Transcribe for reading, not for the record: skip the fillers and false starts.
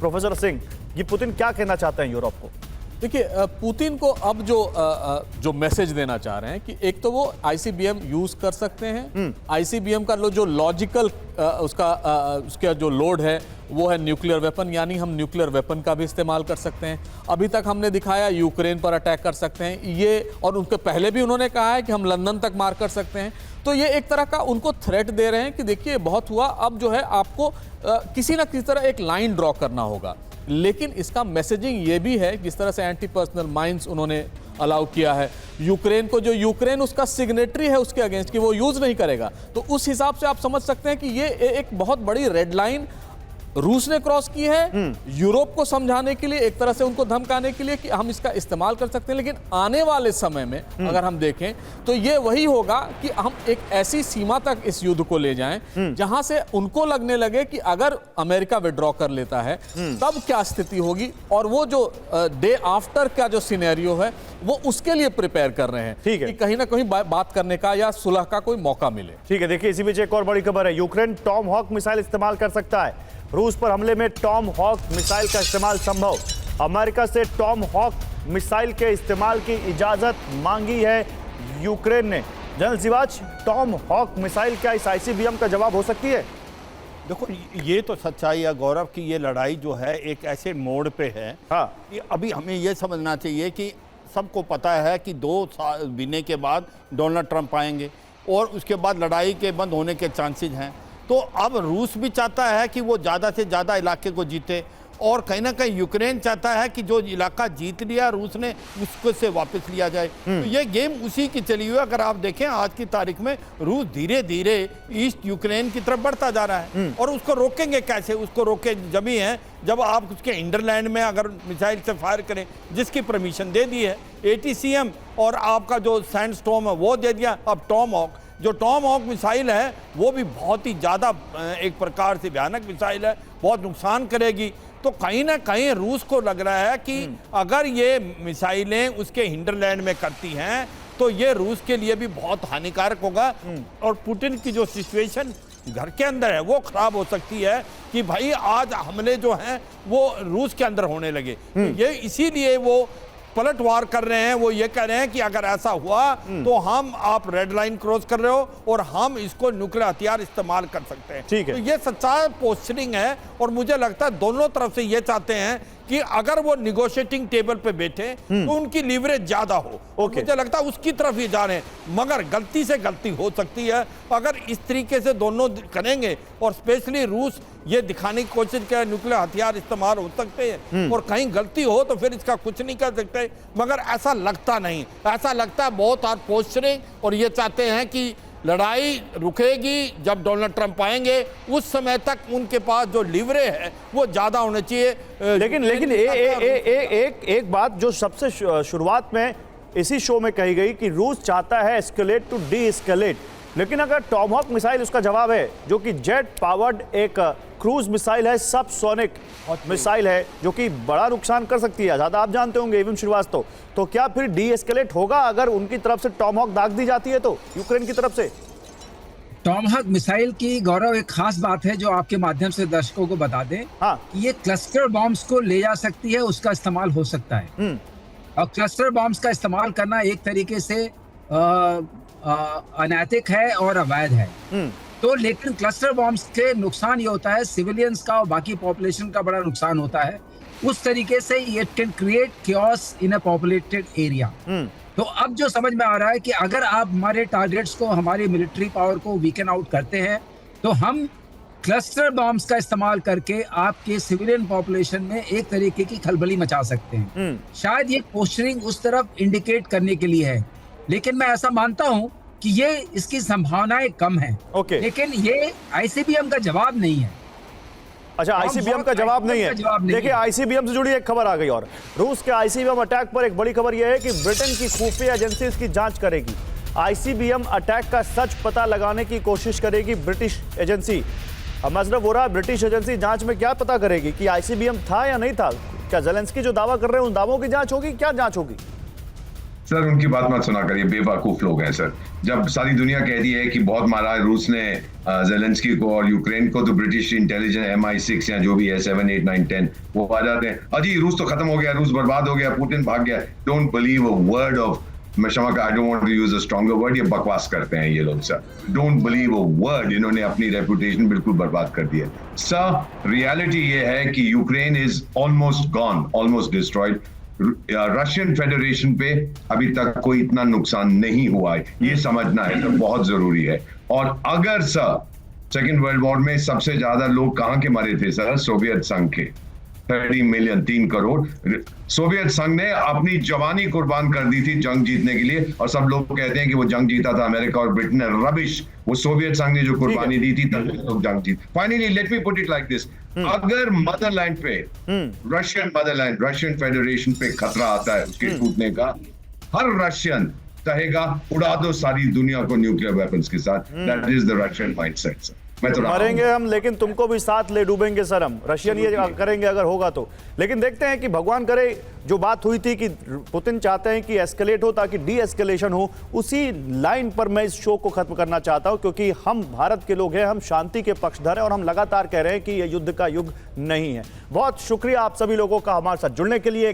Professor Singh, ये Putin क्या कहना चाहते हैं यूरोप को? देखिए, पुतिन को अब जो मैसेज देना चाह रहे हैं कि एक तो वो आईसीबीएम यूज कर सकते हैं। आईसीबीएम का जो लॉजिकल उसका जो लोड है वो है न्यूक्लियर वेपन, यानी हम न्यूक्लियर वेपन का भी इस्तेमाल कर सकते हैं। अभी तक हमने दिखाया यूक्रेन पर अटैक कर सकते हैं ये, और उनके पहले भी उन्होंने कहा है कि हम लंदन तक मार कर सकते हैं। तो ये एक तरह का उनको थ्रेट दे रहे हैं कि देखिए बहुत हुआ, अब जो है आपको किसी ना किसी तरह एक लाइन ड्रॉ करना होगा। लेकिन इसका मैसेजिंग ये भी है, जिस तरह से एंटी पर्सनल माइंस उन्होंने अलाउ किया है यूक्रेन को, जो यूक्रेन उसका सिग्नेटरी है उसके अगेंस्ट कि वो यूज नहीं करेगा, तो उस हिसाब से आप समझ सकते हैं कि ये एक बहुत बड़ी रेड लाइन रूस ने क्रॉस की है यूरोप को समझाने के लिए, एक तरह से उनको धमकाने के लिए कि हम इसका इस्तेमाल कर सकते हैं। लेकिन आने वाले समय में अगर हम देखें तो ये वही होगा कि हम एक ऐसी सीमा तक इस युद्ध को ले जाएं जहां से उनको लगने लगे कि अगर अमेरिका विड्रॉ कर लेता है तब क्या स्थिति होगी, और वो जो डे आफ्टर का जो सिनेरियो है वो उसके लिए प्रिपेयर कर रहे हैं कि कहीं ना कहीं बात करने का या सुलह का कोई मौका मिले। ठीक है, देखिए इसी बीच एक और बड़ी खबर है, यूक्रेन टॉम हॉक मिसाइल इस्तेमाल कर सकता है। रूस पर हमले में टॉम हॉक मिसाइल का इस्तेमाल संभव। अमेरिका से टॉम हॉक मिसाइल के इस्तेमाल की इजाजत मांगी है यूक्रेन ने। General Sivach, Tomahawk missile क्या इस आईसीबीएम का जवाब हो सकती है? देखो, ये तो सच्चाई है गौरव की ये लड़ाई जो है एक ऐसे मोड़ पे है कि अभी हमें ये समझना चाहिए कि सबको पता है कि 2 साल बीतने के बाद डोनाल्ड ट्रंप आएंगे और उसके बाद लड़ाई के बंद होने के चांसेस हैं। तो अब रूस भी चाहता है कि वो ज़्यादा से ज़्यादा इलाके को जीते, और कहीं ना कहीं यूक्रेन चाहता है कि जो इलाका जीत लिया रूस ने उसको से वापस लिया जाए। तो ये गेम उसी की चली हुई है। अगर आप देखें आज की तारीख में रूस धीरे धीरे ईस्ट यूक्रेन की तरफ बढ़ता जा रहा है, और उसको रोकेंगे कैसे? उसको रोके जब ही है जब आप उसके इंडरलैंड में अगर मिसाइल से फायर करें, जिसकी परमिशन दे दी है ATCM, और आपका जो सैंडस्टॉर्म है वो दे दिया। अब टॉम हॉक, जो टॉम हॉक मिसाइल है वो भी बहुत ही ज़्यादा एक प्रकार से भयानक मिसाइल है, बहुत नुकसान करेगी। तो कहीं ना कहीं रूस को लग रहा है कि अगर ये मिसाइलें उसके हिंडरलैंड में करती हैं तो ये रूस के लिए भी बहुत हानिकारक होगा, और पुतिन की जो सिचुएशन घर के अंदर है वो खराब हो सकती है कि भाई आज हमले जो हैं वो रूस के अंदर होने लगे। ये इसीलिए वो पलटवार कर रहे हैं। वो ये कह रहे हैं कि अगर ऐसा हुआ तो आप रेड लाइन क्रॉस कर रहे हो और हम इसको न्यूक्लियर हथियार इस्तेमाल कर सकते हैं। ठीक है। तो ये सच्चा पोस्टरिंग है, और मुझे लगता है दोनों तरफ से ये चाहते हैं कि अगर वो निगोशिएटिंग टेबल पे बैठे तो उनकी लीवरेज ज्यादा हो। मुझे लगता है उसकी तरफ ही जा रहे हैं, मगर गलती से गलती हो सकती है अगर इस तरीके से दोनों करेंगे, और स्पेशली रूस ये दिखाने की कोशिश करे न्यूक्लियर हथियार इस्तेमाल हो सकते हैं, और कहीं गलती हो तो फिर इसका कुछ नहीं कर सकते। मगर ऐसा लगता नहीं, ऐसा लगता है बहुत हार्ड पोस्चरिंग, और ये चाहते हैं कि लड़ाई रुकेगी जब डोनाल्ड ट्रंप आएंगे, उस समय तक उनके पास जो लीवरेज है वो ज्यादा होना चाहिए। लेकिन एक बात जो सबसे शुरुआत में इसी शो में कही गई कि रूस चाहता है एस्केलेट टू डी एस्केलेट, लेकिन अगर टॉमहॉक मिसाइल उसका जवाब है, जो कि जेट पावर्ड एक क्रूज मिसाइल है, सब सोनिक मिसाइल है, जो कि बड़ा नुकसान कर सकती है, ज्यादा आप जानते होंगे एवं श्रीवास्तव, तो क्या फिर डी एस्केलेट होगा अगर उनकी तरफ से टॉमहॉक दाग दी जाती है तो यूक्रेन की तरफ से? टॉमहॉक मिसाइल की गौरव एक खास बात है जो आपके माध्यम से दर्शकों को बता दें। ये क्लस्टर बॉम्ब्स को ले जा सकती है, उसका इस्तेमाल हो सकता है, और क्लस्टर बॉम्ब्स का इस्तेमाल करना एक तरीके से अनैतिक है और अवैध है। तो लेकिन क्लस्टर बॉम्ब्स के नुकसान ये होता है सिविलियंस का और बाकी पॉपुलेशन का बड़ा नुकसान होता है। उस तरीके से ये can create chaos in a populated area. तो अब जो समझ में आ रहा है कि अगर आप हमारे टारगेट्स को, हमारी मिलिट्री पावर को वीकन आउट करते हैं तो हम क्लस्टर बॉम्ब्स का इस्तेमाल करके आपके सिविलियन पॉपुलेशन में एक तरीके की खलबली मचा सकते हैं। शायद ये पोस्टरिंग उस तरफ इंडिकेट करने के लिए है, लेकिन मैं ऐसा मानता हूं कि ये इसकी संभावनाएं कम है। लेकिन ये आईसीबीएम का जवाब नहीं है। अच्छा, आईसीबीएम का जवाब नहीं है। देखिए, आईसीबीएम से जुड़ी एक खबर आ गई, और रूस के आईसीबीएम अटैक पर एक बड़ी खबर यह है कि ब्रिटेन की खुफिया एजेंसी इसकी जांच करेगी। आईसीबीएम अटैक का सच पता लगाने की कोशिश करेगी ब्रिटिश एजेंसी। अब मतलब हो रहा है ब्रिटिश एजेंसी जांच में क्या पता करेगी कि आईसीबीएम था या नहीं था? क्या जेलेंस्की जो दावा कर रहे हैं उन दावों की जांच होगी? क्या जांच होगी? सर उनकी बात मत सुना करिए, बेवकूफ लोग हैं सर। जब सारी दुनिया कहती है कि बहुत मारा है रूस ने जेलेंस्की को और यूक्रेन को, तो ब्रिटिश इंटेलिजेंस MI6 या जो भी है 7, 8, 9, 10 वो आ जाते हैं, अजी रूस तो खत्म हो गया, रूस बर्बाद हो गया, पुतिन भाग गया। Don't believe a word of, मैं क्षमा का, I don't want to use a stronger word, ये बकवास करते हैं ये लोग sir. Don't believe a word, इन्होंने अपनी रेपुटेशन बिल्कुल बर्बाद कर दी है सर। रियलिटी ये है कि Ukraine is almost gone, almost destroyed. Russian federation पे अभी तक कोई इतना नुकसान नहीं हुआ है, ये समझना है सर, बहुत जरूरी है। और अगर सर सेकेंड वर्ल्ड वॉर में सबसे ज्यादा लोग कहां के मरे थे सर? सोवियत संघ के, 30 मिलियन, 3 करोड़। सोवियत संघ ने अपनी जवानी कुर्बान कर दी थी जंग जीतने के लिए, और सब लोग कहते हैं कि वो जंग जीता था अमेरिका और ब्रिटेन ने। रबिश, वो सोवियत संघ ने जो कुर्बानी दी थी तब लोग जंग जीत। Finally let me put it like this, अगर मदरलैंड पे, रशियन मदरलैंड, रशियन फेडरेशन पे खतरा आता है उसके टूटने का, हर रशियन कहेगा उड़ा दो सारी दुनिया को न्यूक्लियर वेपन्स के साथ। That is the Russian mindset sir. मैं तो मरेंगे हम, लेकिन तुमको भी साथ ले डूबेंगे सर हम, रशियन ये करेंगे अगर होगा तो। लेकिन देखते हैं कि भगवान करे, जो बात हुई थी कि पुतिन चाहते हैं कि एस्केलेट हो ताकि डी एस्केलेशन हो, उसी लाइन पर मैं इस शो को खत्म करना चाहता हूं, क्योंकि हम भारत के लोग हैं, हम शांति के पक्षधर हैं और हम लगातार कह रहे हैं कि यह युद्ध का युग नहीं है। बहुत शुक्रिया आप सभी लोगों का हमारे साथ जुड़ने के लिए।